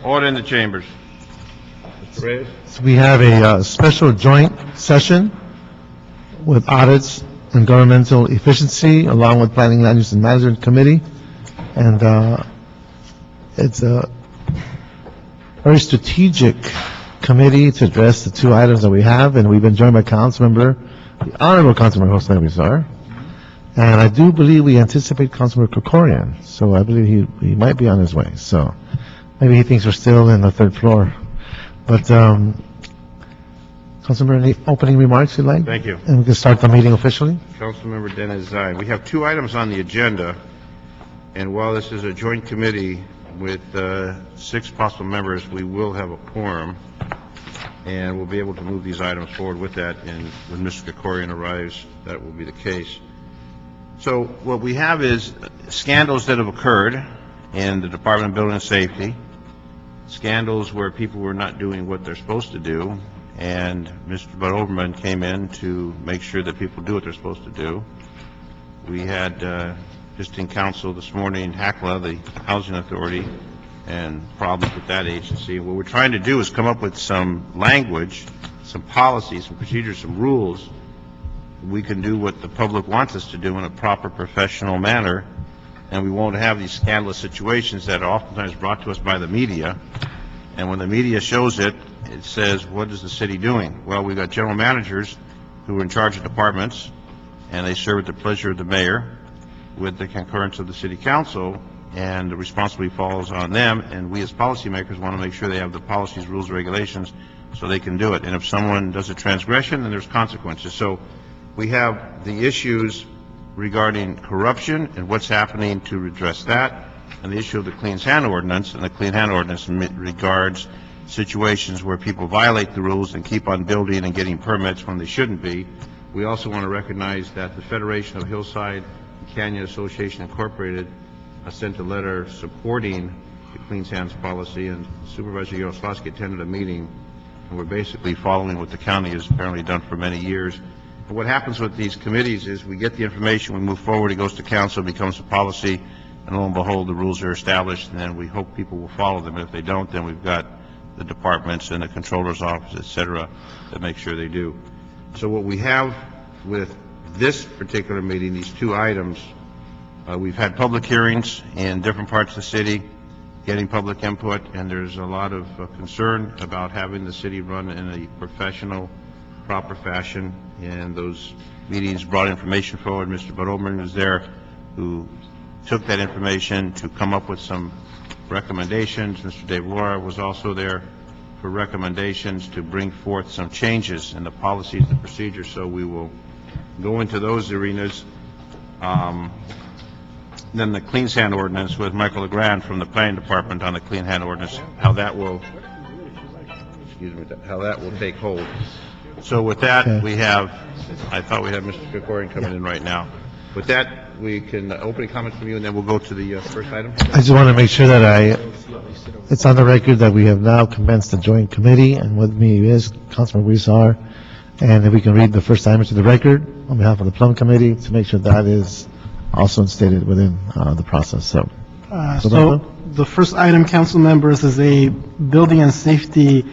Order in the chambers. Mr. Reyes? So we have a special joint session with Audits and Governmental Efficiency, along with Planning, Land Use, and Management Committee. And it's a very strategic committee to address the two items that we have, and we've been joined by the Honorable Councilmember Jose Rizar. And I do believe we anticipate Councilmember Krikorian, so I believe he might be on his way. So maybe he thinks we're still in the third floor. But, Councilmember, any opening remarks you'd like? Thank you. And we can start the meeting officially? Councilmember Dennis Zine. We have two items on the agenda, and while this is a joint committee with 6 possible members, we will have a quorum, and we'll be able to move these items forward with that, and when Mr. Krikorian arrives, that will be the case. So what we have is scandals that have occurred in the Department of Building and Safety, scandals where people were not doing what they're supposed to do, and Mr. Bud Overman came in to make sure that people do what they're supposed to do. We had just in council this morning, HACLA, the Housing Authority, and problems with that agency. What we're trying to do is come up with some language, some policies, some procedures, some rules. We can do what the public wants us to do in a proper professional manner, and we won't have these scandalous situations that are oftentimes brought to us by the media. And when the media shows it, it says, what is the city doing? Well, we've got general managers who are in charge of departments, and they serve at the pleasure of the mayor with the concurrence of the city council, and the responsibility falls on them, and we as policymakers want to make sure they have the policies, rules, regulations so they can do it. And if someone does a transgression, then there's consequences. So we have the issues regarding corruption and what's happening to address that, and the issue of the Clean Hand Ordinance, and the Clean Hand Ordinance regards situations where people violate the rules and keep on building and getting permits when they shouldn't be. We also want to recognize that the Federation of Hillside Canyon Association Incorporated sent a letter supporting the Clean Hands policy, and Supervisor Yaroslavsky attended a meeting, and we're basically following what the county has apparently done for many years. And what happens with these committees is we get the information, we move forward, it goes to council, it becomes a policy, and lo and behold, the rules are established, and then we hope people will follow them. If they don't, then we've got the departments and the controller's office, et cetera, that make sure they do. So what we have with this particular meeting, these two items, we've had public hearings in different parts of the city, getting public input, and there's a lot of concern about having the city run in a professional, proper fashion, and those meetings brought information forward. Mr. Bud Overman was there, who took that information to come up with some recommendations. Mr. Dave Laura was also there for recommendations to bring forth some changes in the policies and procedures, so we will go into those arenas. Then the Clean Hand Ordinance with Michael LeGrand from the Planning Department on the Clean Hand Ordinance, how that will take hold. So with that, we have, I thought we had Mr. Krikorian coming in right now. With that, we can open comments from you, and then we'll go to the first item. I just want to make sure that it's on the record that we have now commenced the joint committee, and with me is Councilman Rizar, and if we can read the first item to the record on behalf of the Plum Committee to make sure that is also stated within the process. So the first item, council members, is a building and safety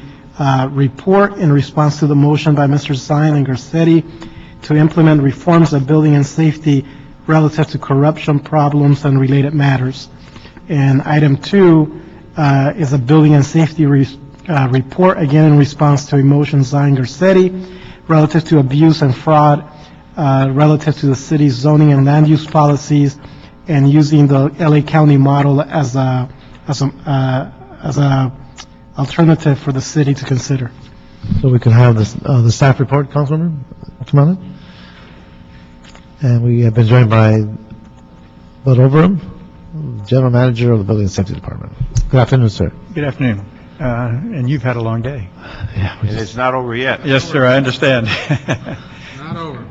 report in response to the motion by Mr. Zine and Garcetti to implement reforms of building and safety relative to corruption problems and related matters. And item 2 is a building and safety report, again in response to a motion Zine Garcetti relative to abuse and fraud relative to the city's zoning and land use policies, and using the LA County model as a alternative for the city to consider. So we can have the staff report, Councilman, come on in. And we have been joined by Bud Overman, General Manager of the Building and Safety Department. Good afternoon, sir. Good afternoon. And you've had a long day. Yeah, And it's not over yet. Yes, sir, I understand. Not over.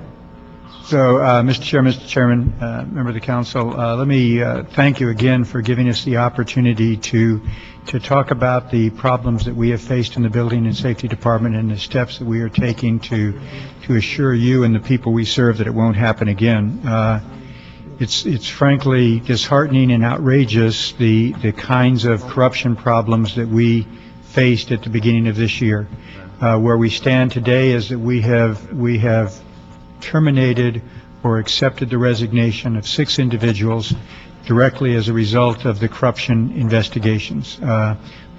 So, Mr. Chairman, member of the council, let me thank you again for giving us the opportunity to talk about the problems that we have faced in the Building and Safety Department and the steps that we are taking to assure you and the people we serve that it won't happen again. it's frankly disheartening and outrageous, the kinds of corruption problems that we faced at the beginning of this year. Where we stand today is that we have terminated or accepted the resignation of 6 individuals directly as a result of the corruption investigations.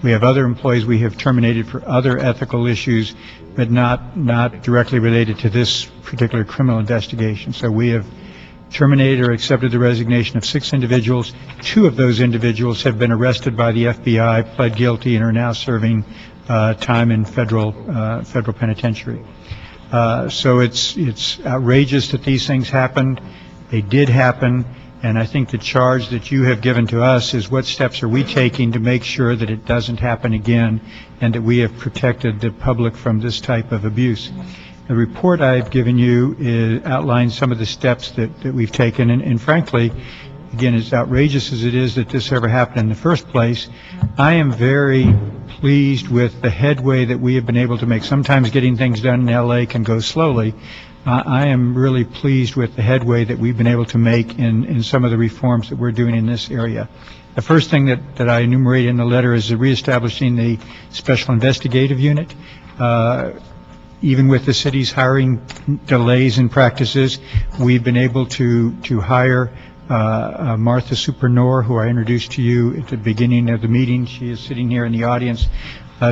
We have other employees we have terminated for other ethical issues, but not directly related to this particular criminal investigation. So we have terminated or accepted the resignation of 6 individuals. 2 of those individuals have been arrested by the FBI, pled guilty, and are now serving time in federal penitentiary. So it's outrageous that these things happened. They did happen. And I think the charge that you have given to us is what steps are we taking to make sure that it doesn't happen again and that we have protected the public from this type of abuse. The report I've given you outlines some of the steps that we've taken. And frankly, again, as outrageous as it is that this ever happened in the first place, I am very pleased with the headway that we have been able to make. Sometimes getting things done in L.A. can go slowly. I am really pleased with the headway that we've been able to make in some of the reforms that we're doing in this area. The first thing that I enumerate in the letter is the reestablishing the Special Investigative Unit. Even with the city's hiring delays and practices, we've been able to hire Martha Supernor, who I introduced to you at the beginning of the meeting. She is sitting here in the audience.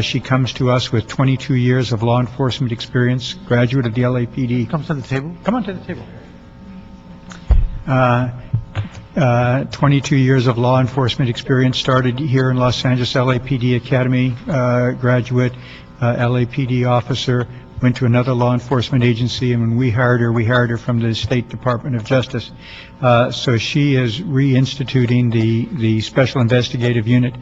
She comes to us with 22 years of law enforcement experience, graduate of the LAPD. Comes to the table. Come on to the table. 22 years of law enforcement experience, started here in Los Angeles, LAPD Academy graduate, LAPD officer, went to another law enforcement agency, and when we hired her from the State Department of Justice. So she is reinstituting the Special Investigative Unit,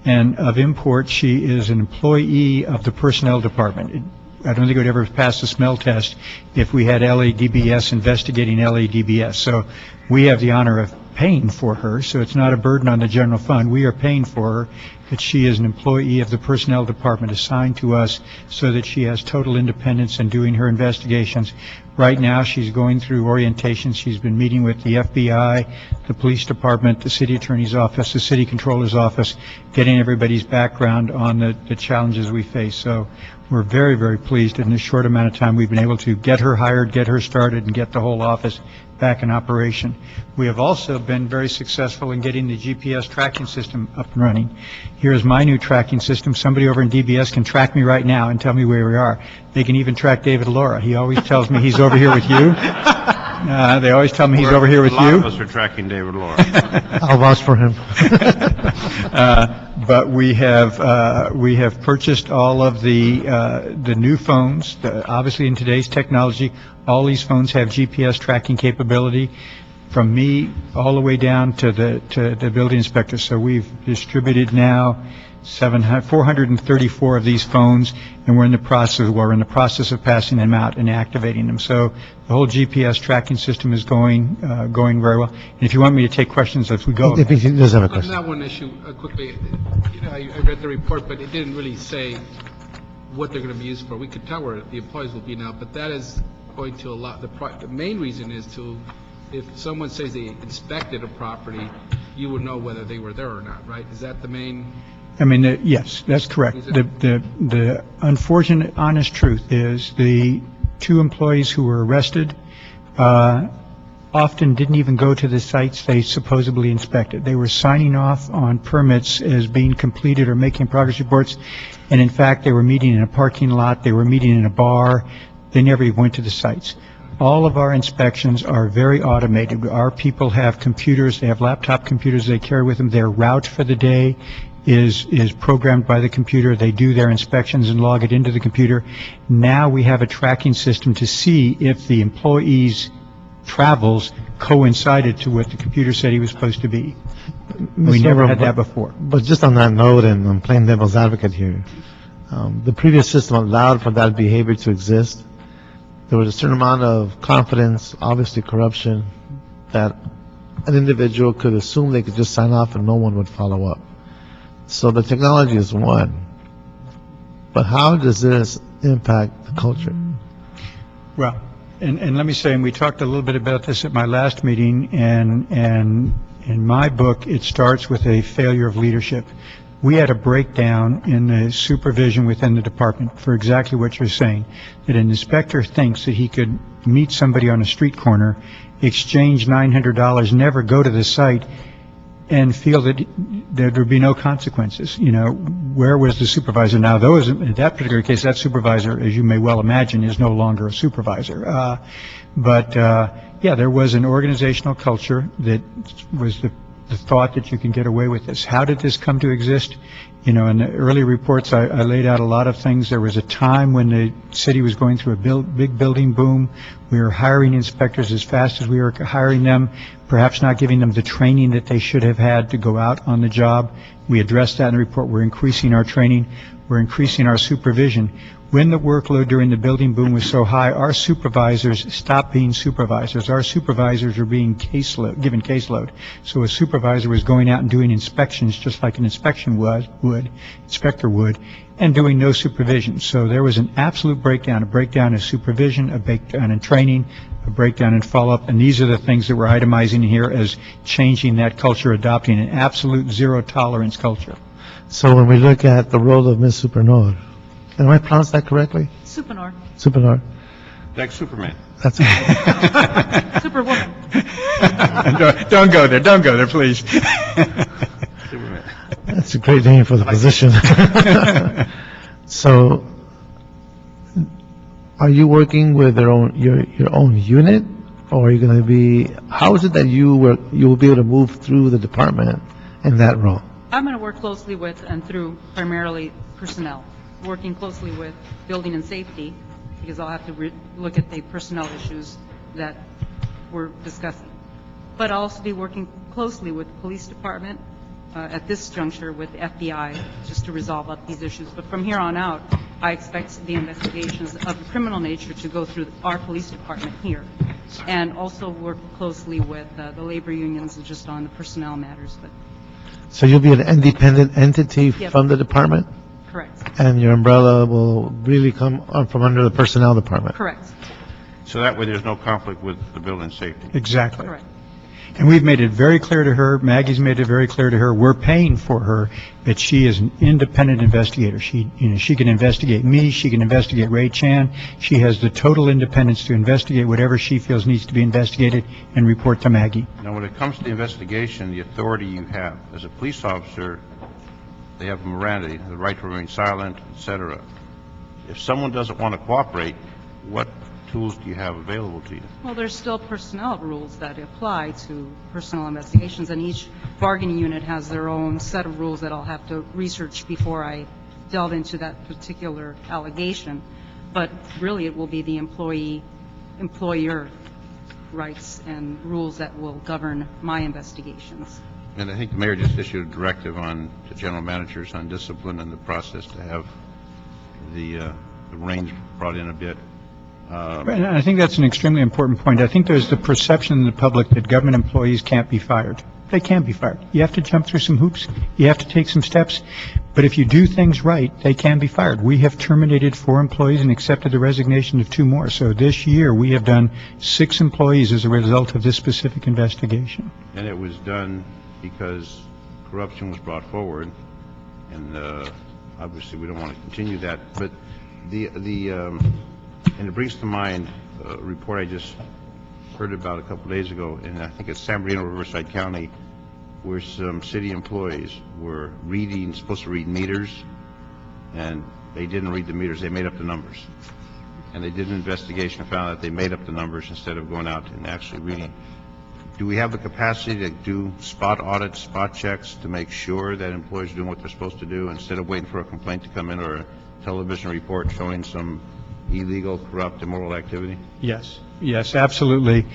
and of import, she is an employee of the Personnel Department. I don't think it would ever pass the smell test if we had LADBS investigating LADBS. So we have the honor of paying for her, so it's not a burden on the general fund. We are paying for her, but she is an employee of the Personnel Department assigned to us so that she has total independence in doing her investigations. Right now, she's going through orientation. She's been meeting with the FBI, the Police Department, the City Attorney's Office, the City Controller's Office, getting everybody's background on the challenges we face. So we're very, very pleased in this short amount of time we've been able to get her hired, get her started, and get the whole office back in operation. We have also been very successful in getting the GPS tracking system up and running. Here's my new tracking system. Somebody over in DBS can track me right now and tell me where we are. They can even track David Laura. He always tells me he's over here with you. They always tell me he's over here with you. A lot of us are tracking David Laura. I'll vouch for him. But we have purchased all of the new phones. Obviously, in today's technology, all these phones have GPS tracking capability, from me all the way down to the building inspector. So we've distributed now 434 of these phones, and we're in the process of passing them out and activating them. So the whole GPS tracking system is going very well. And if you want me to take questions as we go. If he does have a question. On that one issue, quickly, I read the report, but it didn't really say what they're going to be used for. We could tell where the employees will be now, but that is going to allow, the main reason is to, if someone says they inspected a property, you would know whether they were there or not, right? Is that the main? I mean, yes, that's correct. The unfortunate, honest truth is the 2 employees who were arrested often didn't even go to the sites they supposedly inspected. They were signing off on permits as being completed or making progress reports, and in fact, they were meeting in a parking lot, they were meeting in a bar, they never even went to the sites. All of our inspections are very automated. Our people have computers, they have laptop computers they carry with them. Their route for the day is programmed by the computer. They do their inspections and log it into the computer. Now we have a tracking system to see if the employee's travels coincided to what the computer said he was supposed to be. We never had that before. But just on that note, and I'm playing devil's advocate here, the previous system allowed for that behavior to exist. There was a certain amount of confidence, obviously corruption, that an individual could assume they could just sign off and no one would follow up. So the technology is one. But how does this impact the culture? Well, And let me say, and we talked a little bit about this at my last meeting, and in my book, it starts with a failure of leadership. We had a breakdown in the supervision within the department for exactly what you're saying, that an inspector thinks that he could meet somebody on a street corner, exchange $900, never go to the site, and feel that there would be no consequences. You know, where was the supervisor? Now, in that particular case, that supervisor, as you may well imagine, is no longer a supervisor. Yeah, there was an organizational culture that was the thought that you can get away with this. How did this come to exist? You know, in the early reports, I laid out a lot of things. There was a time when the city was going through a big building boom. We were hiring inspectors as fast as we were hiring them, perhaps not giving them the training that they should have had to go out on the job. We addressed that in the report. We're increasing our training. We're increasing our supervision. When the workload during the building boom was so high, our supervisors stopped being supervisors. Our supervisors were being given caseload. So a supervisor was going out and doing inspections just like an inspector would, and doing no supervision. So there was an absolute breakdown, a breakdown of supervision, a breakdown in training, a breakdown in follow-up, and these are the things that we're itemizing here as changing that culture, adopting an absolute zero-tolerance culture. So when we look at the role of Ms. Supernor, am I pronounced that correctly? Supernor. Supernor. Like Superman. That's Superwoman. Don't go there, please. Superman. That's a great name for the position. So, are you working with your own unit, or are you going to be? How is it that you will be able to move through the department in that role? I'm going to work closely with and through primarily personnel, working closely with building and safety, because I'll have to look at the personnel issues that we're discussing. But I'll also be working closely with the police department at this juncture with the FBI just to resolve up these issues. But from here on out, I expect the investigations of a criminal nature to go through our police department here, and also work closely with the labor unions just on the personnel matters. But So you'll be an independent entity Yep. from the department, correct. and your umbrella will really come from under the personnel department. Correct. So that way there's no conflict with the building safety. Exactly. Correct. And we've made it very clear to her, Maggie's made it very clear to her, we're paying for her, that she is an independent investigator. She can investigate me, she can investigate Ray Chan. She has the total independence to investigate whatever she feels needs to be investigated and report to Maggie. Now, when it comes to the investigation, the authority you have as a police officer, they have morality, the right to remain silent, etc. If someone doesn't want to cooperate, what tools do you have available to you? Well, there's still personnel rules that apply to personnel investigations, and each bargaining unit has their own set of rules that I'll have to research before I delve into that particular allegation. But really, it will be the employer rights and rules that will govern my investigations. And I think the mayor just issued a directive on the general managers on discipline and the process to have the reins brought in a bit. And I think that's an extremely important point. I think there's the perception in the public that government employees can't be fired. They can be fired. You have to jump through some hoops. You have to take some steps. But if you do things right, they can be fired. We have terminated 4 employees and accepted the resignation of 2 more. So this year, we have done 6 employees as a result of this specific investigation. And it was done because corruption was brought forward, and obviously we don't want to continue that. But and it brings to mind a report I just heard about a couple days ago, and I think it's San Bernardino, Riverside County, where some city employees were supposed to read meters, and they didn't read the meters. They made up the numbers. And they did an investigation and found that they made up the numbers instead of going out and actually reading. Do we have the capacity to do spot audits, spot checks to make sure that employees are doing what they're supposed to do instead of waiting for a complaint to come in or a television report showing some illegal, corrupt, immoral activity? Yes, absolutely.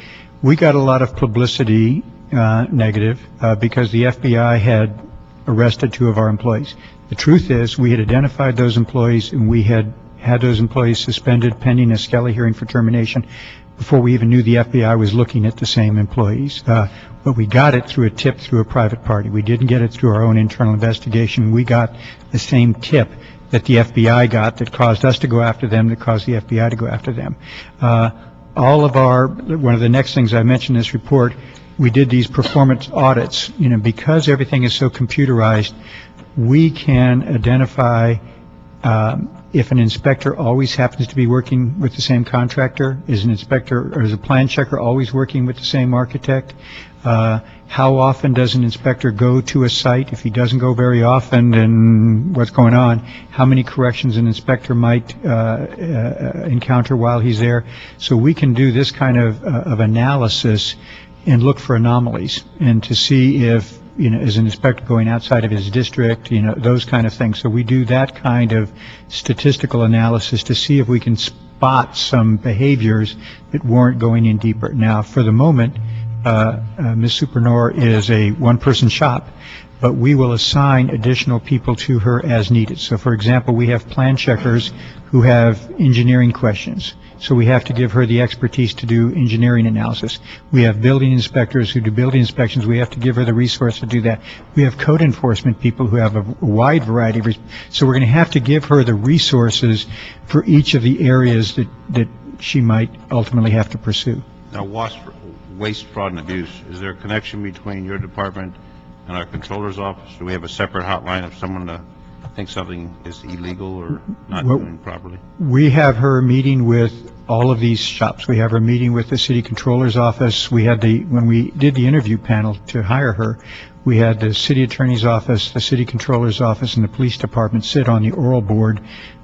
We got a lot of publicity, negative, because the FBI had arrested 2 of our employees. The truth is, we had identified those employees, and we had those employees suspended pending a Skelly hearing for termination before we even knew the FBI was looking at the same employees. But we got it through a tip through a private party. We didn't get it through our own internal investigation. We got the same tip that the FBI got that caused us to go after them, that caused the FBI to go after them. all of our, one of the next things I mentioned in this report, we did these performance audits. Because everything is so computerized, we can identify if an inspector always happens to be working with the same contractor, is an inspector or is a plan checker always working with the same architect? How often does an inspector go to a site? If he doesn't go very often, then what's going on? How many corrections an inspector might encounter while he's there? So we can do this kind of analysis and look for anomalies and to see if, is an inspector going outside of his district, those kind of things. So we do that kind of statistical analysis to see if we can spot some behaviors that warrant going in deeper. Now, for the moment, Ms. Supernor is a one-person shop, but we will assign additional people to her as needed. So, for example, we have plan checkers who have engineering questions. So we have to give her the expertise to do engineering analysis. We have building inspectors who do building inspections. We have to give her the resource to do that. We have code enforcement people who have a wide variety of, so we're going to have to give her the resources for each of the areas that she might ultimately have to pursue. Now, waste, fraud, and abuse, is there a connection between your department and our controller's office? Do we have a separate hotline if someone thinks something is illegal or not doing properly? We have her meeting with all of these shops. We have her meeting with the city controller's office. We had when we did the interview panel to hire her, we had the city attorney's office, the city controller's office, and the police department sit on the oral board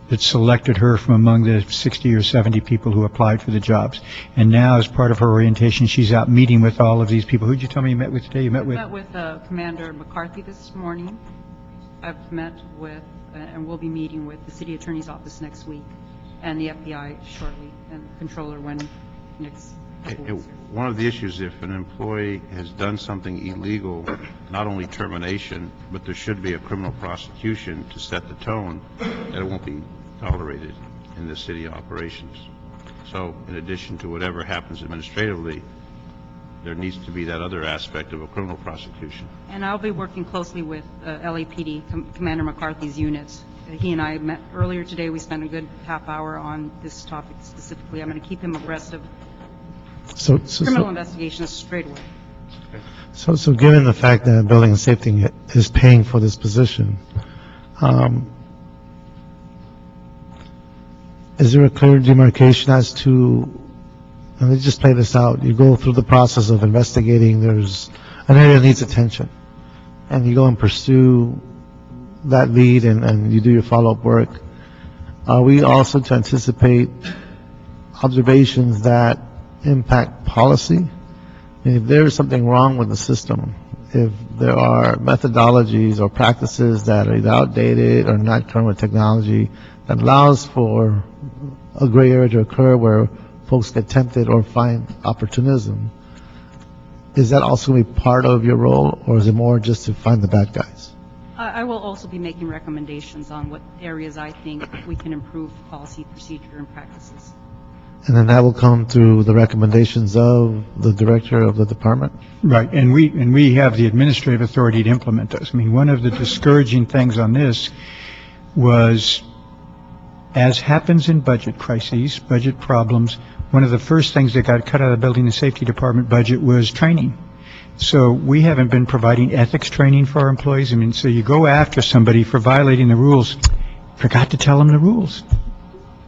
that selected her from among the 60 or 70 people who applied for the jobs. And now, as part of her orientation, she's out meeting with all of these people. Who did you tell me you met with today? You met with? I met with Commander McCarthy this morning. I've met with, and we'll be meeting with the city attorney's office next week, and the FBI shortly, and the controller when next. One of the issues, if an employee has done something illegal, not only termination, but there should be a criminal prosecution to set the tone that it won't be tolerated in the city operations. So in addition to whatever happens administratively, there needs to be that other aspect of a criminal prosecution. And I'll be working closely with LAPD, Commander McCarthy's units. He and I met earlier today. We spent a good half hour on this topic specifically. I'm going to keep him abreast of criminal investigations straight away. So given the fact that Building and Safety is paying for this position, is there a clear demarcation as to, and let's just play this out, you go through the process of investigating, there's an area that needs attention, and you go and pursue that lead and you do your follow-up work. Are we also to anticipate observations that impact policy? And if there is something wrong with the system, if there are methodologies or practices that are either outdated or not current with technology that allows for a gray area to occur where folks get tempted or find opportunism, is that also going to be part of your role, or is it more just to find the bad guys? I will also be making recommendations on what areas I think we can improve policy, procedure, and practices. And then that will come through the recommendations of the director of the department? Right, and we have the administrative authority to implement those. I mean, one of the discouraging things on this was, as happens in budget crises, budget problems, one of the first things that got cut out of the Building and Safety Department budget was training. So we haven't been providing ethics training for our employees. I mean, so you go after somebody for violating the rules, forgot to tell them the rules.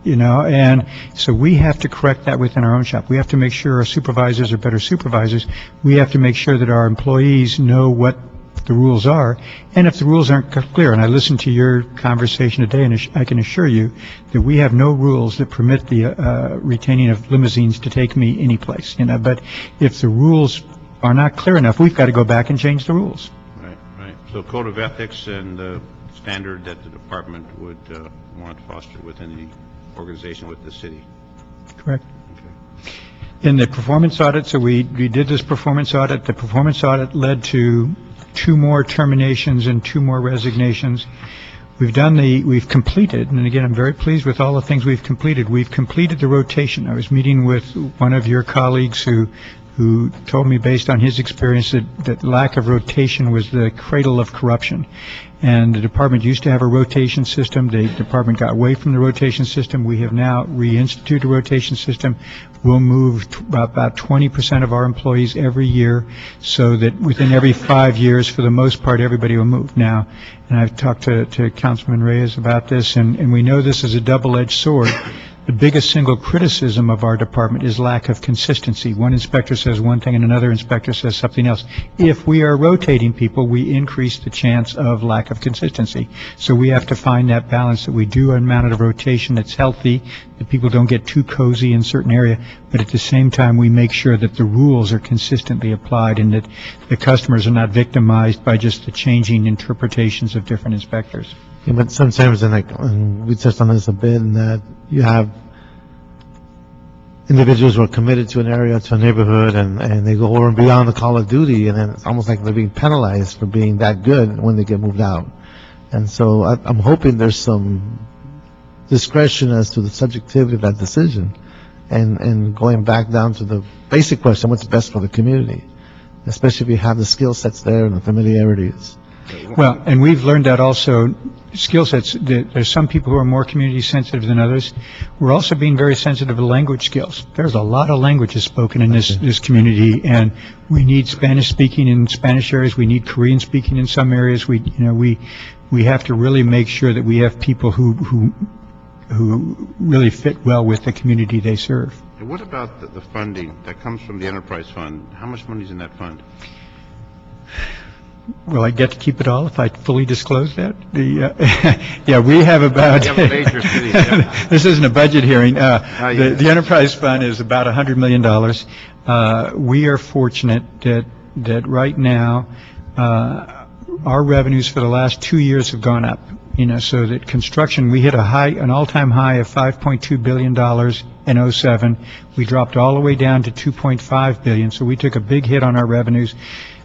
And so we have to correct that within our own shop. We have to make sure our supervisors are better supervisors. We have to make sure that our employees know what the rules are. And if the rules aren't clear, and I listened to your conversation today, and I can assure you that we have no rules that permit the retaining of limousines to take me any place. But if the rules are not clear enough, we've got to go back and change the rules. Right. So code of ethics and the standard that the department would want to foster within the organization with the city. Correct. Okay. In the performance audit, so we did this performance audit. The performance audit led to 2 more terminations and 2 more resignations. We've completed, and again, I'm very pleased with all the things we've completed. We've completed the rotation. I was meeting with one of your colleagues who who told me, based on his experience, that lack of rotation was the cradle of corruption. And the department used to have a rotation system. The department got away from the rotation system. We have now reinstituted a rotation system. We'll move about 20% of our employees every year, so that within every 5 years, for the most part, everybody will move. Now, and I've talked to Councilman Reyes about this, and we know this is a double-edged sword. The biggest single criticism of our department is lack of consistency. One inspector says one thing and another inspector says something else. If we are rotating people, we increase the chance of lack of consistency. So we have to find that balance, that we do an amount of rotation that's healthy, that people don't get too cozy in certain area, but at the same time we make sure that the rules are consistently applied and that the customers are not victimized by just the changing interpretations of different inspectors. Yeah, but sometimes, and we touched on this a bit, in that you have individuals who are committed to an area, to a neighborhood, and they go over and beyond the call of duty, and then it's almost like they're being penalized for being that good when they get moved out. And so I'm hoping there's some discretion as to the subjectivity of that decision, and going back down to the basic question, what's best for the community, especially if you have the skill sets there and the familiarities. Well, and we've learned that also, skill sets, there's some people who are more community sensitive than others. We're also being very sensitive to language skills. There's a lot of languages spoken in this community, and we need Spanish speaking in Spanish areas. We need Korean speaking in some areas. We have to really make sure that we have people who really fit well with the community they serve. And what about the funding that comes from the enterprise fund? How much money is in that fund? Will I get to keep it all if I fully disclose that? Yeah, we have about... You have a major city, yeah. This isn't a budget hearing. The enterprise fund is about $100 million. We are fortunate that right now our revenues for the last 2 years have gone up. So that construction, we hit an all-time high of $5.2 billion in 07. We dropped all the way down to $2.5 billion, so we took a big hit on our revenues.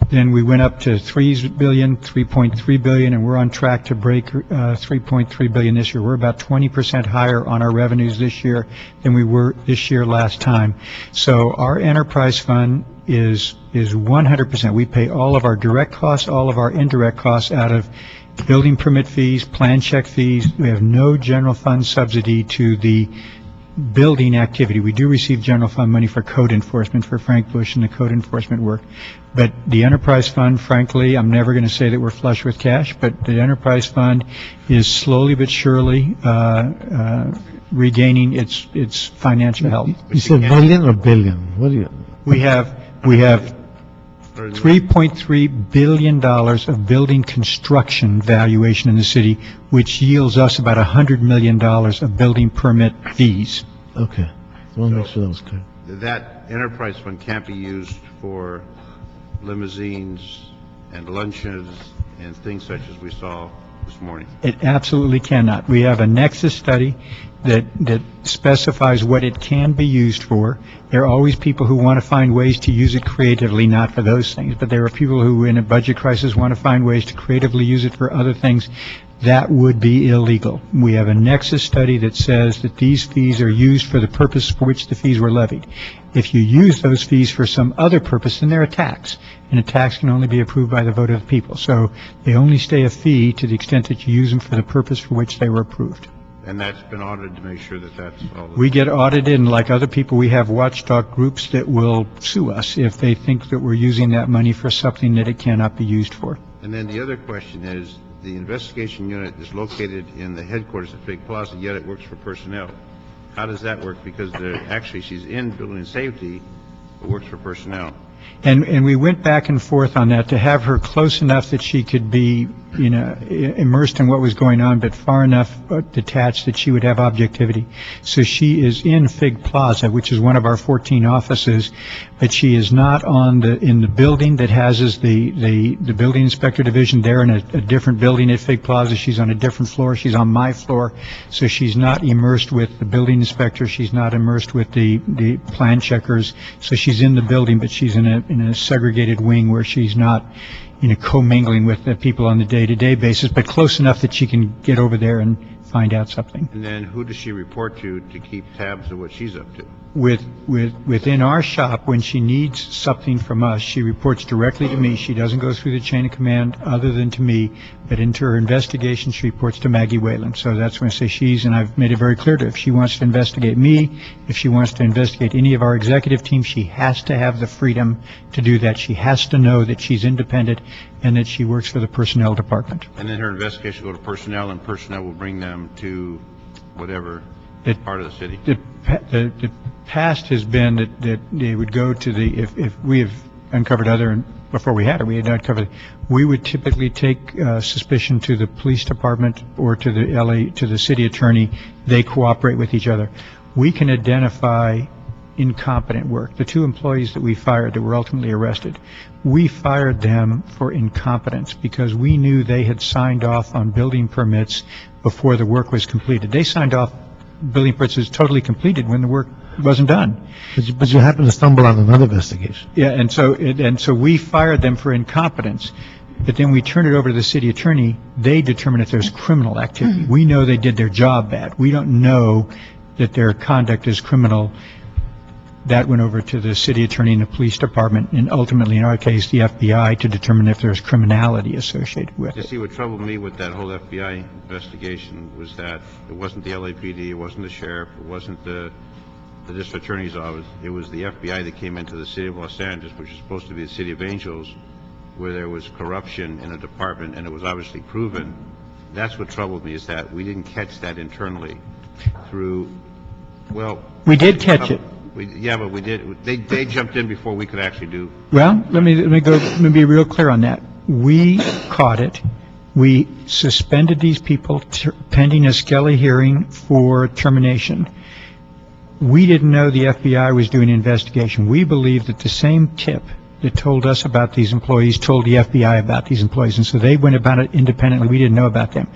Then we went up to $3 billion, $3.3 billion, and we're on track to break $3.3 billion this year. We're about 20% higher on our revenues this year than we were this year last time. So our enterprise fund is 100%. We pay all of our direct costs, all of our indirect costs out of building permit fees, plan check fees. We have no general fund subsidy to the building activity. We do receive general fund money for code enforcement, for Frank Bush and the code enforcement work. But the enterprise fund, frankly, I'm never going to say that we're flush with cash, but the enterprise fund is slowly but surely regaining its financial health. You said million or billion? What do you? We have $3.3 billion of building construction valuation in the city, which yields us about $100 million of building permit fees. Okay. I want to make sure that was clear. That enterprise fund can't be used for limousines and luncheons and things such as we saw this morning. It absolutely cannot. We have a nexus study that specifies what it can be used for. There are always people who want to find ways to use it creatively, not for those things, but there are people who in a budget crisis want to find ways to creatively use it for other things. That would be illegal. We have a nexus study that says that these fees are used for the purpose for which the fees were levied. If you use those fees for some other purpose, then they're a tax, and a tax can only be approved by the vote of the people. So they only stay a fee to the extent that you use them for the purpose for which they were approved. And that's been audited to make sure that that's all. We get audited, and like other people, we have watchdog groups that will sue us if they think that we're using that money for something that it cannot be used for. And then the other question is, the investigation unit is located in the headquarters at Big Plaza, yet it works for personnel. How does that work? Because actually she's in building and safety, but works for personnel. And we went back and forth on that to have her close enough that she could be, immersed in what was going on, but far enough detached that she would have objectivity. So she is in Fig Plaza, which is one of our 14 offices, but she is not in the building that houses the building inspector division. They're in a different building at Fig Plaza. She's on a different floor. She's on my floor. So she's not immersed with the building inspector. She's not immersed with the plan checkers. So she's in the building, but she's in a segregated wing where she's not, commingling with the people on the day-to-day basis, but close enough that she can get over there and find out something. And then who does she report to keep tabs of what she's up to? within our shop, when she needs something from us, she reports directly to me. She doesn't go through the chain of command other than to me, but into her investigation, she reports to Maggie Whalen. So that's when I say she's, and I've made it very clear to her, if she wants to investigate me, if she wants to investigate any of our executive team, she has to have the freedom to do that. She has to know that she's independent and that she works for the personnel department. And then her investigation will go to personnel, and personnel will bring them to whatever part of the city? The past has been that they would go to the, if we have uncovered other, before we had it, we had not covered, we would typically take suspicion to the police department or to the city attorney. They cooperate with each other. We can identify incompetent work. The 2 employees that we fired that were ultimately arrested, we fired them for incompetence because we knew they had signed off on building permits before the work was completed. They signed off building permits was totally completed when the work wasn't done. But you happen to stumble on another investigation. Yeah, and so we fired them for incompetence, but then we turned it over to the city attorney. They determine if there's criminal activity. We know they did their job bad. We don't know that their conduct is criminal. That went over to the city attorney and the police department, and ultimately, in our case, the FBI, to determine if there's criminality associated with You it. see, what troubled me with that whole FBI investigation was that it wasn't the LAPD, it wasn't the sheriff, it wasn't the district attorney's office. It was the FBI that came into the city of Los Angeles, which is supposed to be the city of angels, where there was corruption in a department, and it was obviously proven. That's what troubled me, is that we didn't catch that internally through, well... We did catch it. Yeah, but we did. They jumped in before we could actually do. Well, let me be real clear on that. We caught it. We suspended these people pending a Skelly hearing for termination. We didn't know the FBI was doing an investigation. We believed that the same tip that told us about these employees told the FBI about these employees, and so they went about it independently. We didn't know about them.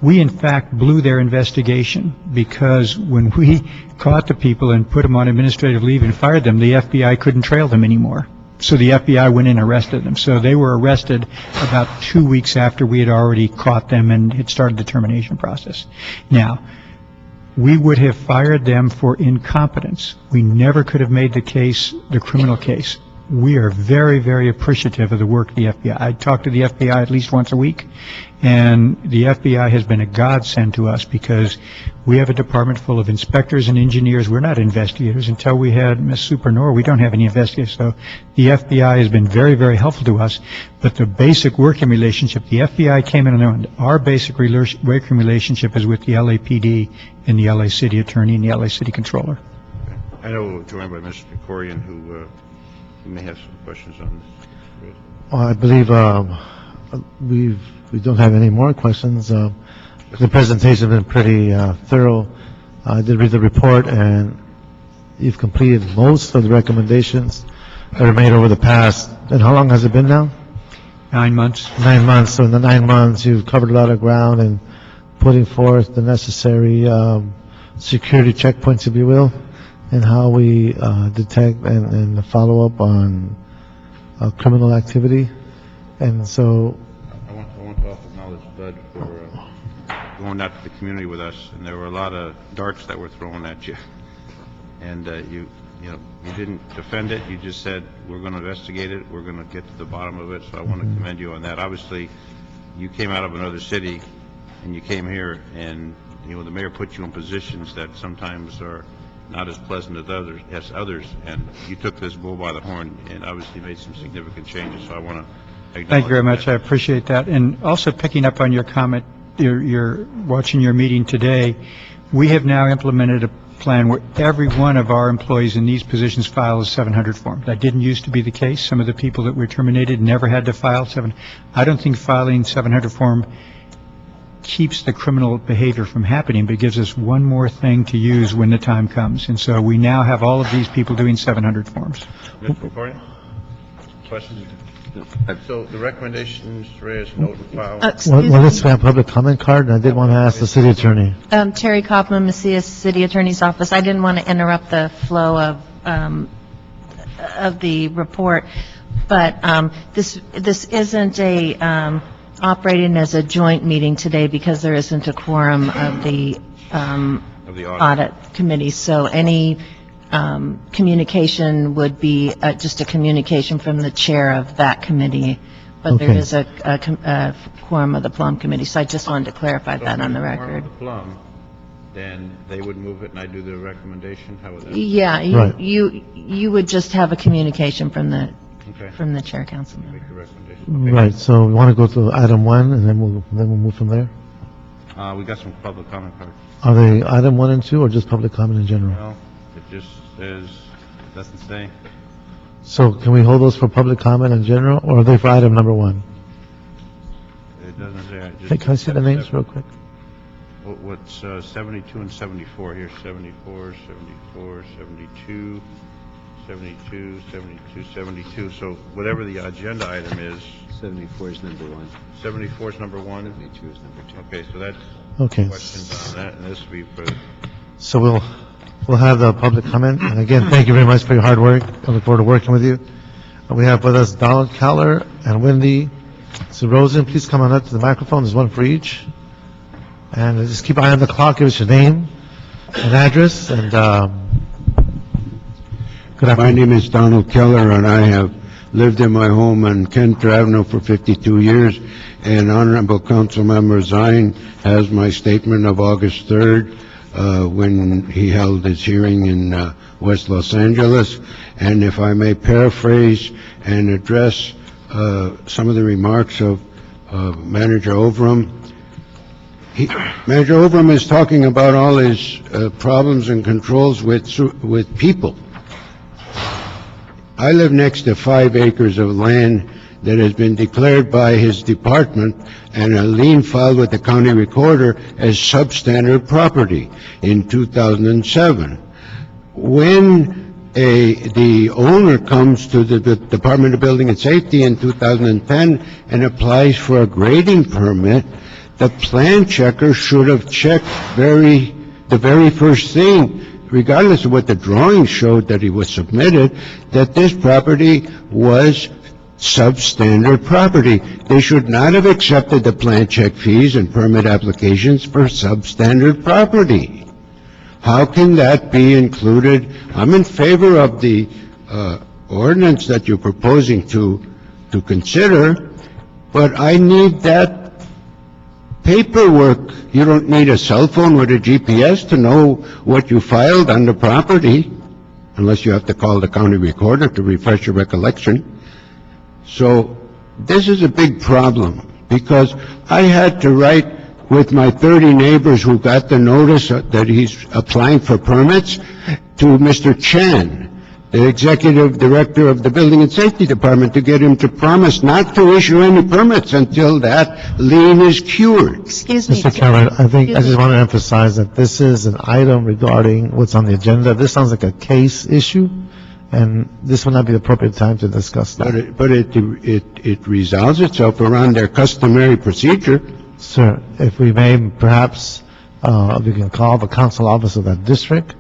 We, in fact, blew their investigation because when we caught the people and put them on administrative leave and fired them, the FBI couldn't trail them anymore. So the FBI went in and arrested them. So they were arrested about 2 weeks after we had already caught them and had started the termination process. Now, we would have fired them for incompetence. We never could have made the case, the criminal case. We are very, very appreciative of the work of the FBI. I talk to the FBI at least once a week, and the FBI has been a godsend to us because we have a department full of inspectors and engineers. We're not investigators. Until we had Ms. Supernor, we don't have any investigators. So the FBI has been very, very helpful to us. But the basic working relationship, the FBI came in on their own. Our basic working relationship is with the LAPD and the LA City Attorney and the LA City Controller. I know we're joined by Mr. Corian, who may have some questions on this. Well, I believe we don't have any more questions. The presentation has been pretty thorough. I did read the report, and you've completed most of the recommendations that were made over the past. And how long has it been now? 9 months. 9 months. So in the 9 months, you've covered a lot of ground and putting forth the necessary security checkpoints, if you will, and how we detect and follow up on criminal activity. And so I want to also acknowledge Bud for going out to the community with us, and there were a lot of darts that were thrown at you, and you didn't defend it. You just said, we're going to investigate it, we're going to get to the bottom of it. So I want to commend you on that. Obviously, you came out of another city and you came here, and the mayor put you in positions that sometimes are not as pleasant as others, and you took this bull by the horn and obviously made some significant changes. So I want to acknowledge Thank you very much. that. I appreciate that. And also picking up on your comment, you're watching your meeting today, we have now implemented a plan where every one of our employees in these positions files a 700 form. That didn't used to be the case. Some of the people that were terminated never had to file 700. I don't think filing 700 form keeps the criminal behavior from happening, but gives us one more thing to use when the time comes. And so we now have all of these people doing 700 forms. Mr. Corian? Questions? So the recommendations, Reyes, note and file. well, let's have a public comment card, and I did want to ask the city attorney. Terry Kaufman, Macias City Attorney's Office. I didn't want to interrupt the flow of the report, but this isn't operating as a joint meeting today because there isn't a quorum of the Of the audit committee. So any communication would be just a communication from the chair of that committee, but there Okay. is a quorum of the Plum Committee, so I just wanted to clarify that on the record. Plum, then they would move it and I do the recommendation? How would that? Yeah, Right. you would just have a communication from the Okay, chair council member. make the recommendation. Okay. Right, so we want to go to item 1, and then we'll move from there? We got some public comment cards. Are they item 1 and 2, or just public comment in general? No, it just says, doesn't say. So can we hold those for public comment in general, or are they for item number 1? It doesn't say. It just Hey, can I see the names says- real quick? What's 72 and 74? Here's 74, 74, 72, 72, 72, 72. So whatever the agenda item is, 74 is number 1. 74 is number 1? 72 is number 2. Okay, so that's Okay, questions on that, and this will be for, so we'll have the public comment, and again, thank you very much for your hard work. I look forward to working with you. And we have with us Donald Keller and Wendy Rosen. Please come on up to the microphone. There's one for each. And just keep an eye on the clock. Give us your name and address, and good My afternoon. name is Donald Keller, and I have lived in my home on Kent Avenue for 52 years, and Honorable Councilmember Zine has my statement of August 3rd, when he held his hearing in West Los Angeles. And if I may paraphrase and address some of the remarks of Manager Overham, Manager Overham is talking about all his problems and controls with people. I live next to 5 acres of land that has been declared by his department and a lien filed with the county recorder as substandard property in 2007. When the owner comes to the Department of Building and Safety in 2010 and applies for a grading permit, the plan checker should have checked the very first thing, regardless of what the drawing showed that he was submitted, that this property was substandard property. They should not have accepted the plan check fees and permit applications for substandard property. How can that be included? I'm in favor of the ordinance that you're proposing to consider, but I need that paperwork. You don't need a cell phone with a GPS to know what you filed on the property, unless you have to call the county recorder to refresh your recollection. So this is a big problem, because I had to write with my 30 neighbors who got the notice that he's applying for permits to Mr. Chan, the executive director of the Building and Safety Department, to get him to promise not to issue any permits until that lien is cured. Excuse me. Mr. Cameron, I just want to emphasize that this is an item regarding what's on the agenda. This sounds like a case issue, and this would not be the appropriate time to discuss that. But it resolves itself around their customary procedure. Sir, if we may, perhaps we can call the council office of that district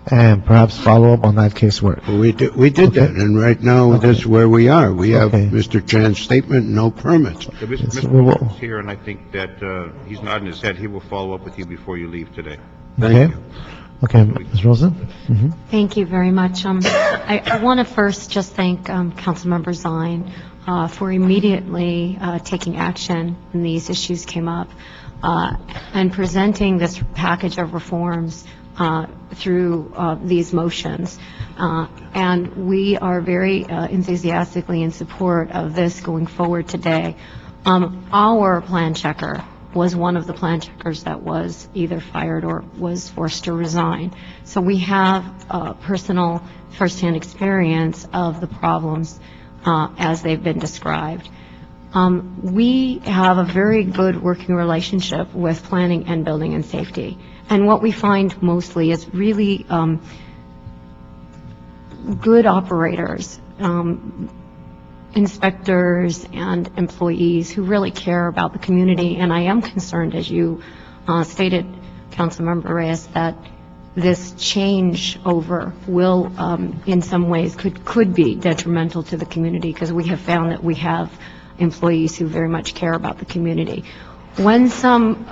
and perhaps follow up on that casework. We did that, and right now, that's where we are. We have Okay. Mr. Chan's statement, no permits. Yes, Mr. we will. Williams is here, and I think that he's nodding his head. He will follow up with you before you leave today. Okay? Okay, Ms. Rosen? Mhm. Thank you very much. I want to first just thank Councilmember Zine for immediately taking action when these issues came up and presenting this package of reforms through these motions. And we are very enthusiastically in support of this going forward today. Our plan checker was one of the plan checkers that was either fired or was forced to resign. So we have personal firsthand experience of the problems as they've been described. We have a very good working relationship with planning and building and safety. And what we find mostly is really good operators, inspectors and employees who really care about the community. And I am concerned, as you stated, Councilmember Reyes, that this changeover will, in some ways, could be detrimental to the community, because we have found that we have employees who very much care about the community. When some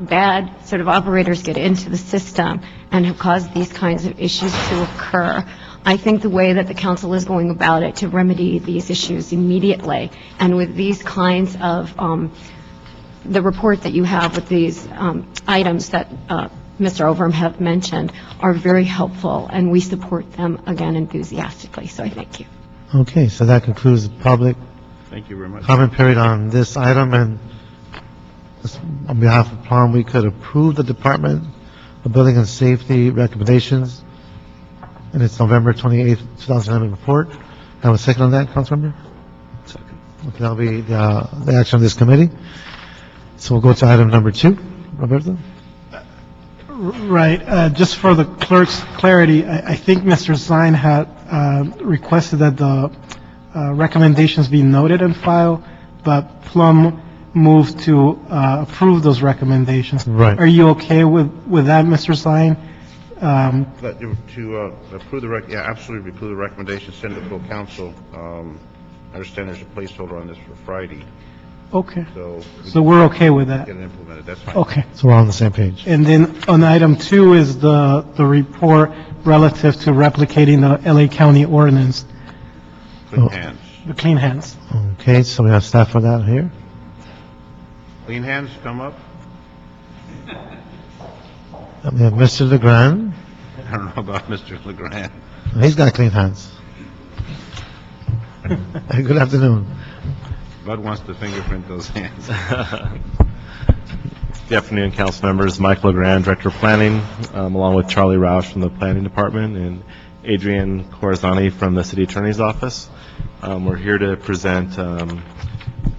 bad sort of operators get into the system and have caused these kinds of issues to occur. I think the way that the council is going about it to remedy these issues immediately, and with these kinds of, the report that you have with these items that Mr. Overham have mentioned are very helpful, and we support them, again, enthusiastically, so I thank you. Okay, so that concludes the public Thank you very much. comment period on this item, and on behalf of Plum, we could approve the Department of Building and Safety recommendations in its November 28th, 2011 report. Have a second on that, Councilmember? Second. Okay, that'll be the action of this committee. So we'll go to item number 2. Roberto? Right, just for the clerk's clarity, I think Mr. Zine had requested that the recommendations be noted and filed, but Plum moved to approve those recommendations. Right. Are you okay with that, Mr. Zine? But to approve yeah, absolutely approve the recommendation, send it to full council. I understand there's a placeholder on this for Friday, Okay, so so we're okay with that? get it implemented, that's fine. Okay. So we're on the same page. And then on item 2 is the report relative to replicating the LA County ordinance, Clean hands. the clean hands. Okay, so we have staff for that here. Clean hands, come up. And we have Mr. LeGrand. I don't know about Mr. LeGrand. He's got clean hands. Good afternoon. Bud wants to fingerprint those hands. Good afternoon, council members. Mike LeGrand, Director of Planning, along with Charlie Roush from the Planning Department and Adrian Corazani from the City Attorney's Office. We're here to present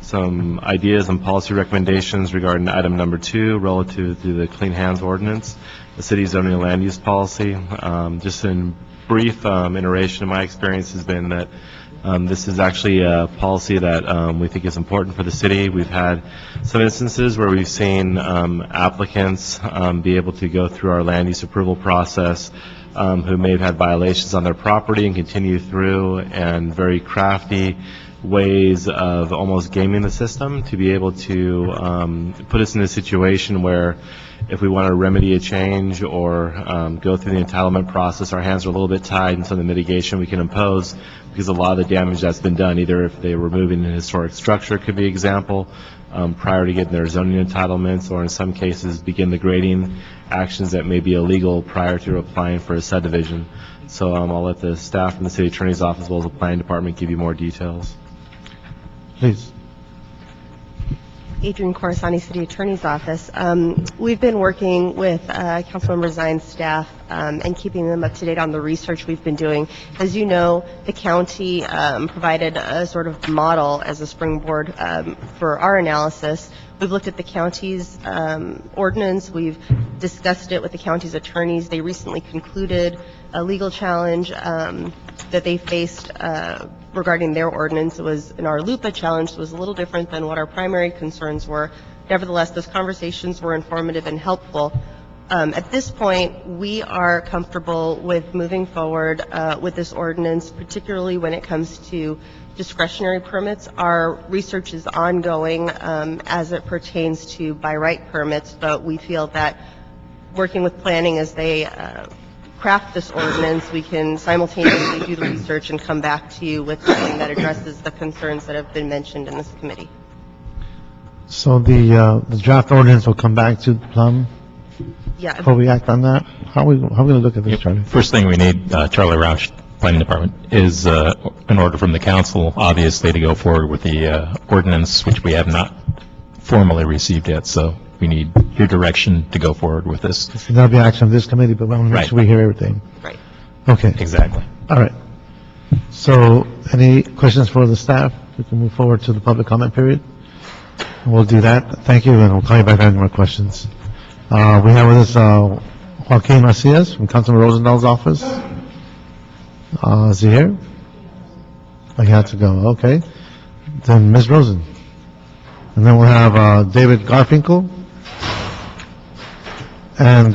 some ideas and policy recommendations regarding item number 2 relative to the Clean Hands Ordinance, the city's zoning and land use policy. Just in brief iteration of my experience has been that this is actually a policy that we think is important for the city. We've had some instances where we've seen applicants be able to go through our land use approval process who may have had violations on their property and continue through, and very crafty ways of almost gaming the system to be able to put us in a situation where if we want to remedy a change or go through the entitlement process, our hands are a little bit tied in some of the mitigation we can impose, because a lot of the damage that's been done, either if they were moving an historic structure could be an example, prior to getting their zoning entitlements, or in some cases begin the grading actions that may be illegal prior to applying for a subdivision. So I'll let the staff from the City Attorney's Office as well as the Planning Department give you more details. Please. Adrian Corazani, City Attorney's Office. We've been working with Councilmember Zine's staff and keeping them up to date on the research we've been doing. As you know, the county provided a sort of model as a springboard for our analysis. We've looked at the county's ordinance. We've discussed it with the county's attorneys. They recently concluded a legal challenge that they faced regarding their ordinance. It was in our LUPA challenge. It was a little different than what our primary concerns were. Nevertheless, those conversations were informative and helpful. At this point, we are comfortable with moving forward with this ordinance, particularly when it comes to discretionary permits. Our research is ongoing as it pertains to by right permits, but we feel that working with planning as they craft this ordinance, we can simultaneously do the research and come back to you with something that addresses the concerns that have been mentioned in this committee. So the draft ordinance will come back to Plum Yeah. before we act on that? How are we going to look at this, Charlie? First thing we need, Charlie Roush, Planning Department, is an order from the council, obviously, to go forward with the ordinance, which we have not formally received yet, so we need your direction to go forward with this. So that'll be action of this committee, but we want to make Right. sure we hear everything. Right. Okay. Exactly. All right. So any questions for the staff? We can move forward to the public comment period. We'll do that. Thank you, and we'll call you back if any more questions. We have with us Joaquin Macias from Councilman Rosendale's office. Is he here? Oh, he had to go. Okay. Then Ms. Rosen. And then we'll have David Garfinkel and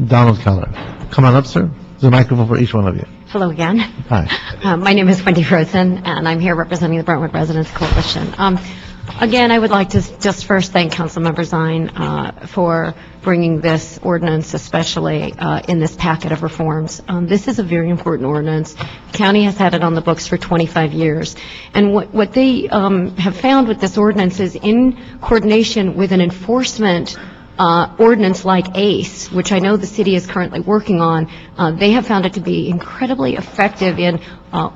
Donald Keller. Come on up, sir. There's a microphone for each one of you. Hello again. Hi. My name is Wendy Rosen, and I'm here representing the Brentwood Residents Coalition. Again, I would like to just first thank Councilmember Zine for bringing this ordinance, especially in this packet of reforms. This is a very important ordinance. The county has had it on the books for 25 years. And what they have found with this ordinance is in coordination with an enforcement ordinance like ACE, which I know the city is currently working on, they have found it to be incredibly effective in,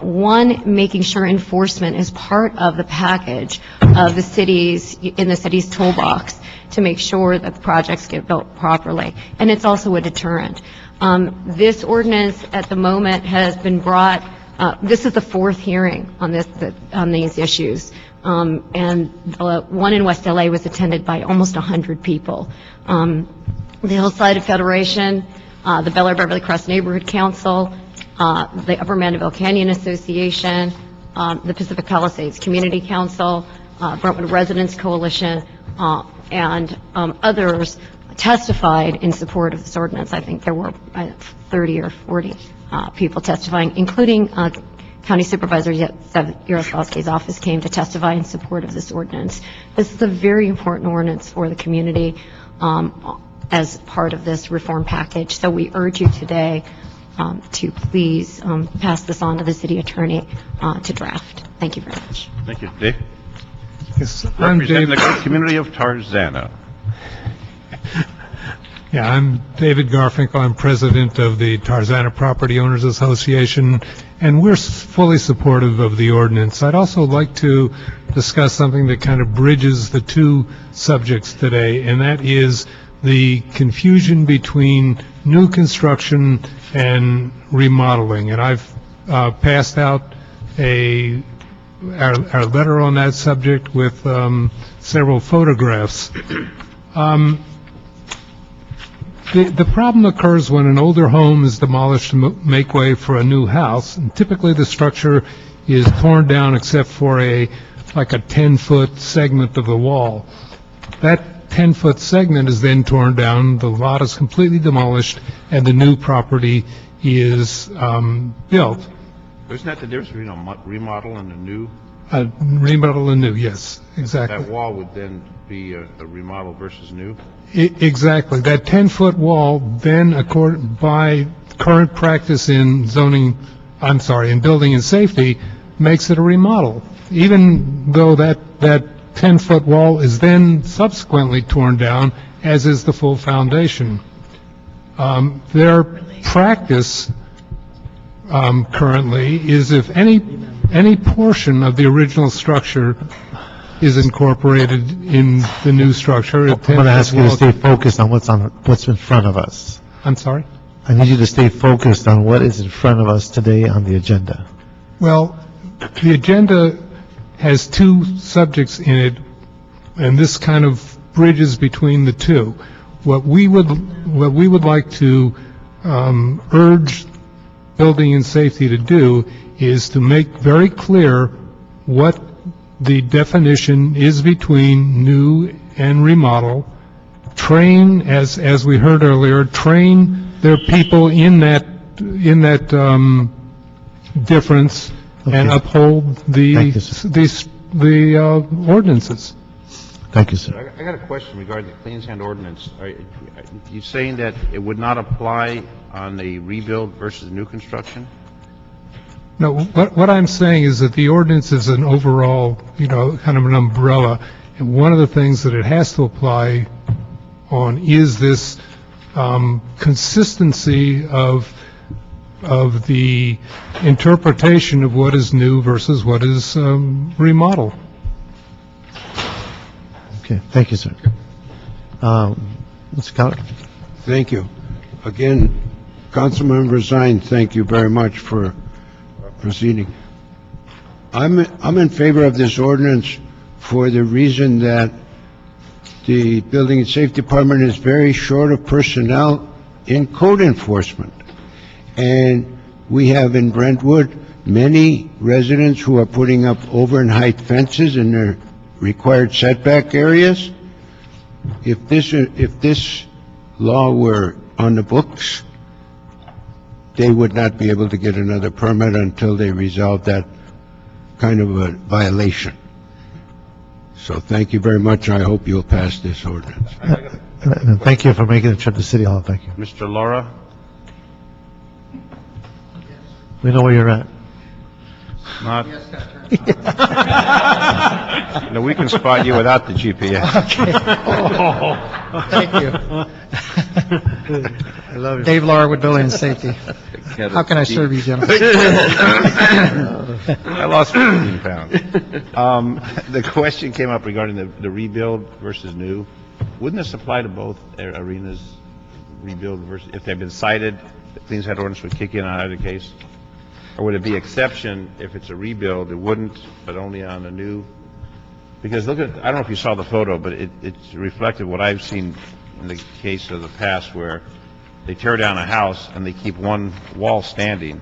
one, making sure enforcement is part of the package of the city's, in the city's toolbox to make sure that the projects get built properly. And it's also a deterrent. This ordinance at the moment has been brought, this is the fourth hearing on this, on these issues. And the one in West LA was attended by almost 100 people. The Hillside Federation, the Bel Air Beverly Crest Neighborhood Council, the Upper Mandeville Canyon Association, the Pacific Palisades Community Council, Brentwood Residents Coalition, and others testified in support of this ordinance. I think there were 30 or 40 people testifying, including County Supervisor Yaroslavsky's office came to testify in support of this ordinance. This is a very important ordinance for the community as part of this reform package. So we urge you today to please pass this on to the city attorney to draft. Thank you very much. Thank you. Dave? Yes, I'm Representing Dave. the great community of Tarzana. Yeah, I'm David Garfinkel. I'm president of the Tarzana Property Owners Association, and we're fully supportive of the ordinance. I'd also like to discuss something that kind of bridges the two subjects today, and that is the confusion between new construction and remodeling. And I've passed out our letter on that subject with several photographs. The problem occurs when an older home is demolished to make way for a new house, and typically the structure is torn down except for like a 10-foot segment of the wall. That 10-foot segment is then torn down, the lot is completely demolished, and the new property is built. Isn't that the difference between a remodel and a new? Remodel and new, yes, exactly. That wall would then be a remodel versus new? Exactly. That 10-foot wall then, by current practice in building and safety, makes it a remodel, even though that 10-foot wall is then subsequently torn down, as is the full foundation. Their practice currently is if any portion of the original structure is incorporated in the new structure. I'm going to ask you to stay focused on what's in front of us. I'm sorry? I need you to stay focused on what is in front of us today on the agenda. Well, the agenda has two subjects in it, and this kind of bridges between the two. What we would like to urge building and safety to do is to make very clear what the definition is between new and remodel. Train, as we heard earlier, train their people in that difference, Okay. and uphold Thank you, sir. the ordinances. Thank you, sir. I got a question regarding the Clean Sand Ordinance. Are you saying that it would not apply on the rebuild versus new construction? No, what I'm saying is that the ordinance is an overall, kind of an umbrella, and one of the things that it has to apply on is this consistency of the interpretation of what is new versus what is remodel. Okay, thank you, sir. Mr. Keller? Thank you. Again, Councilmember Zine, thank you very much for proceeding. I'm in favor of this ordinance for the reason that the Building and Safety Department is very short of personnel in code enforcement. And we have in Brentwood many residents who are putting up over and height fences in their required setback areas. If this law were on the books, they would not be able to get another permit until they resolve that kind of a violation. So thank you very much. I hope you'll pass this ordinance. And thank you for making the trip to City Hall. Thank you. Mr. Laura? We know where you're at. Not? No, we can spot you without the GPS. Thank you. I love you. Dave Laura with Building and Safety. How can I serve you, gentlemen? I lost 15 pounds. The question came up regarding the rebuild versus new. Wouldn't this apply to both arenas, rebuild versus, if they've been cited, the Clean Site Ordinance would kick in on either case? Or would it be exception if it's a rebuild, it wouldn't, but only on a new? Because look at, I don't know if you saw the photo, but it's reflected what I've seen in the case of the past where they tear down a house and they keep one wall standing,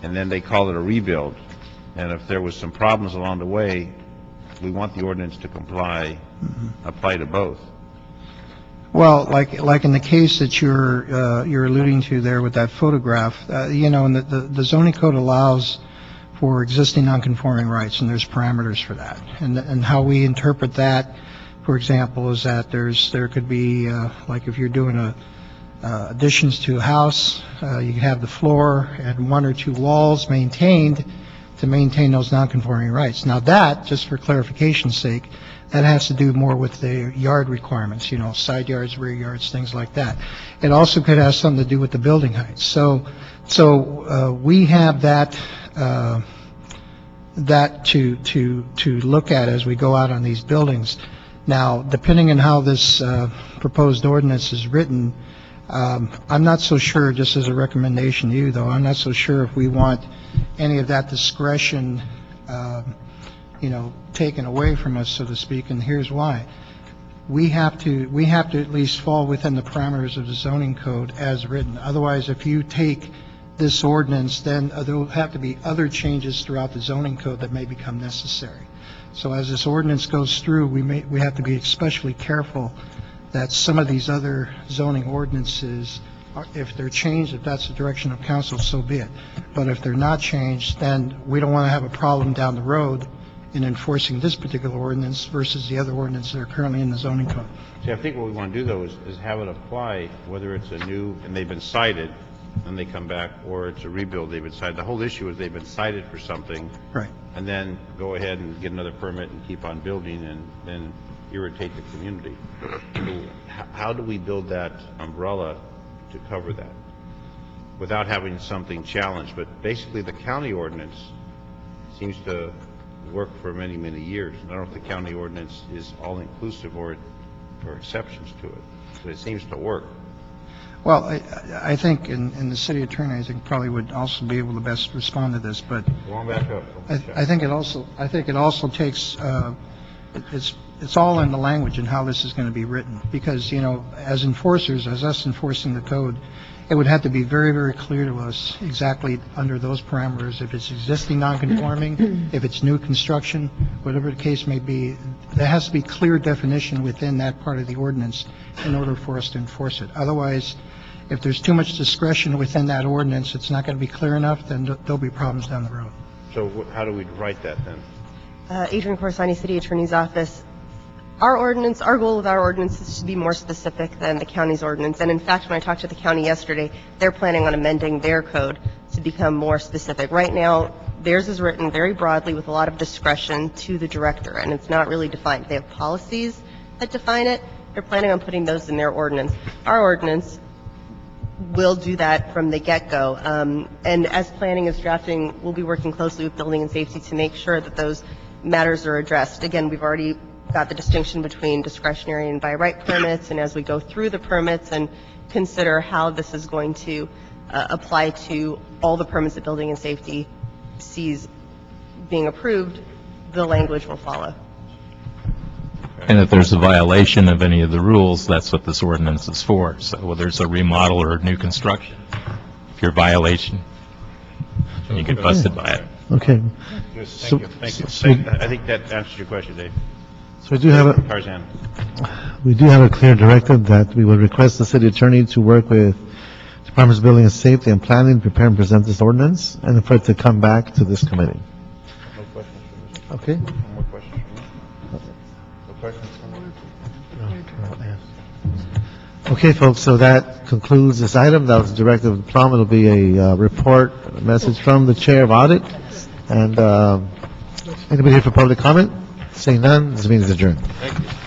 and then they call it a rebuild. And if there was some problems along the way, we want the ordinance to apply to both. Well, like in the case that you're alluding to there with that photograph, and the zoning code allows for existing nonconforming rights, and there's parameters for that. And how we interpret that, for example, is that there could be, like if you're doing additions to a house, you have the floor and one or two walls maintained to maintain those nonconforming rights. Now that, just for clarification's sake, that has to do more with the yard requirements, side yards, rear yards, things like that. It also could have something to do with the building height. So we have that to look at as we go out on these buildings. Now, depending on how this proposed ordinance is written, I'm not so sure, just as a recommendation to you, though, I'm not so sure if we want any of that discretion taken away from us, so to speak, and here's why. We have to at least fall within the parameters of the zoning code as written. Otherwise, if you take this ordinance, then there will have to be other changes throughout the zoning code that may become necessary. So as this ordinance goes through, we have to be especially careful that some of these other zoning ordinances, if they're changed, if that's the direction of council, so be it. But if they're not changed, then we don't want to have a problem down the road in enforcing this particular ordinance versus the other ordinances that are currently in the zoning code. See, I think what we want to do, though, is have it apply, whether it's a new, and they've been cited, and they come back, or it's a rebuild, they've been cited. The whole issue is they've been cited for something. Right. And then go ahead and get another permit and keep on building and then irritate the community. How do we build that umbrella to cover that without having something challenged? But basically, the county ordinance seems to work for many, many years. I don't know if the county ordinance is all-inclusive or exceptions to it, but it seems to work. Well, I think, in the city attorney, I think probably would also be able to best respond to this, but Go on back up. I think it also takes, it's all in the language and how this is going to be written, because, as enforcers, as us enforcing the code, it would have to be very, very clear to us exactly under those parameters, if it's existing nonconforming, if it's new construction, whatever the case may be, there has to be clear definition within that part of the ordinance in order for us to enforce it. Otherwise, if there's too much discretion within that ordinance, it's not going to be clear enough, then there'll be problems down the road. So how do we write that then? Adrian Corsani, City Attorney's Office. Our goal with our ordinance is to be more specific than the county's ordinance. And in fact, when I talked to the county yesterday, they're planning on amending their code to become more specific. Right now, theirs is written very broadly with a lot of discretion to the director, and it's not really defined. They have policies that define it. They're planning on putting those in their ordinance. Our ordinance will do that from the get-go. And as planning is drafting, we'll be working closely with building and safety to make sure that those matters are addressed. Again, we've already got the distinction between discretionary and by right permits, and as we go through the permits and consider how this is going to apply to all the permits that building and safety sees being approved, the language will follow. And if there's a violation of any of the rules, that's what this ordinance is for. So whether it's a remodel or a new construction, if you're a violation, you get busted by it. Okay. Good, So- thank you. so- I think that answers your question, Dave. So we do have Tarzan. a clear directive that we will request the city attorney to work with Departments of Building and Safety and Planning, prepare and present this ordinance, and for it to come back to this committee. No questions from this. Okay? No more questions from Okay, folks, so that concludes this item. That was the Directive of Plum. It'll be a report, a message from the Chair of Audit. And anybody here for public comment? Seeing none, this meeting is adjourned. Thank you.